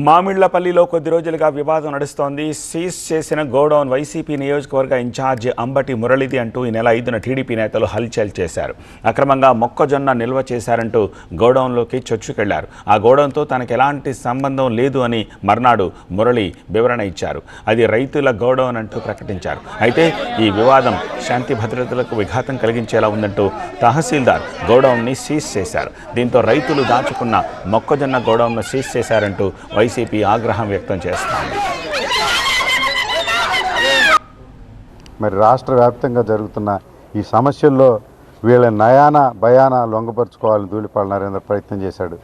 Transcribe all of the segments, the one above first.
మామిళ్లపల్లిలో కొద్ది రోజులుగా వివాదం నడుస్తోంది. సీజ్ చేసిన గోడౌన్ వైసీపీ నియోజకవర్గ ఇన్ఛార్జి అంబటి మురళిది అంటూ ఈ నెల 5న టీడీపీ నేతలు హల్చల్ చేశారు. అక్రమంగా మొక్కజొన్న నిల్వ చేశారంటూ గోడౌన్లోకి చొచ్చుకెళ్లారు. ఆ గోడౌన్తో తనకు ఎలాంటి సంబంధం లేదు అని మర్నాడు మురళి వివరణ ఇచ్చారు. అది రైతుల గోడౌన్ అంటూ ప్రకటించారు. అయితే ఈ వివాదం శాంతి భద్రతలకు విఘాతం కలిగించేలా ఉందంటూ తహసీల్దార్ గోడౌన్ని సీజ్ చేశారు. దీంతో రైతులు దాచుకున్న మొక్కజొన్న గోడౌన్ను సీజ్ చేశారంటూ వైసీపీ ఆగ్రహం వ్యక్తం చేస్తోంది. మరి రాష్ట్ర వ్యాప్తంగా జరుగుతున్న ఈ సమస్యల్లో వీళ్ళ నయాన భయాన లొంగపరుచుకోవాలని ధూళిపాల నరేంద్ర ప్రయత్నం చేశాడు,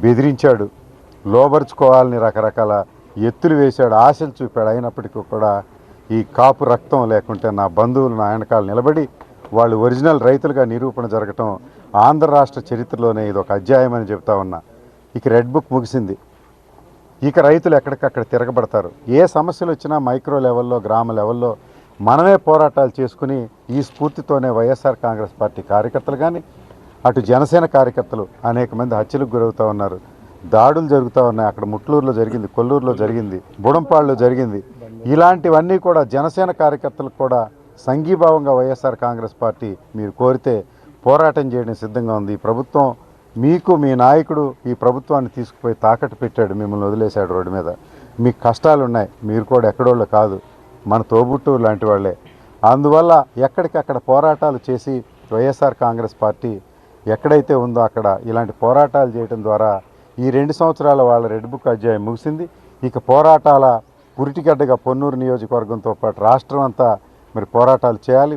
బెదిరించాడు, లోబరుచుకోవాలని రకరకాల ఎత్తులు వేశాడు, ఆశలు చూపాడు. అయినప్పటికీ కూడా ఈ కాపు రక్తం లేకుంటే నా బంధువులు నా వెనకాల నిలబడి వాళ్ళు ఒరిజినల్ రైతులుగా నిరూపణ జరగటం ఆంధ్ర రాష్ట్ర చరిత్రలోనే ఇది ఒక అధ్యాయం అని చెప్తా ఉన్నా. ఇక రెడ్ బుక్ ముగిసింది. ఇక రైతులు ఎక్కడికక్కడ తిరగబడతారు. ఏ సమస్యలు వచ్చినా మైక్రో లెవెల్లో, గ్రామ లెవెల్లో మనమే పోరాటాలు చేసుకుని ఈ స్ఫూర్తితోనే వైఎస్ఆర్ కాంగ్రెస్ పార్టీ కార్యకర్తలు కానీ అటు జనసేన కార్యకర్తలు అనేక మంది హత్యలకు గురవుతూ ఉన్నారు, దాడులు జరుగుతూ ఉన్నాయి. అక్కడ ముట్లూరులో జరిగింది, కొల్లూరులో జరిగింది, బుడంపాడులో జరిగింది. ఇలాంటివన్నీ కూడా జనసేన కార్యకర్తలకు కూడా సంఘీభావంగా వైఎస్ఆర్ కాంగ్రెస్ పార్టీ మీరు కోరితే పోరాటం చేయడం సిద్ధంగా ఉంది. ప్రభుత్వం మీకు మీ నాయకుడు ఈ ప్రభుత్వాన్ని తీసుకుపోయి తాకట్టు పెట్టాడు, మిమ్మల్ని వదిలేశాడు రోడ్డు మీద. మీకు కష్టాలు ఉన్నాయి, మీరు కూడా ఎక్కడోళ్ళు కాదు, మన తోబుట్టూరు లాంటి వాళ్ళే. అందువల్ల ఎక్కడికక్కడ పోరాటాలు చేసి వైఎస్ఆర్ కాంగ్రెస్ పార్టీ ఎక్కడైతే ఉందో అక్కడ ఇలాంటి పోరాటాలు చేయడం ద్వారా ఈ 2 సంవత్సరాల వాళ్ళ రెడ్ బుక్ అధ్యాయం ముగిసింది. ఇక పోరాటాల పురిటిగడ్డగా పొన్నూరు నియోజకవర్గంతో పాటు రాష్ట్రం అంతా మరి పోరాటాలు చేయాలి.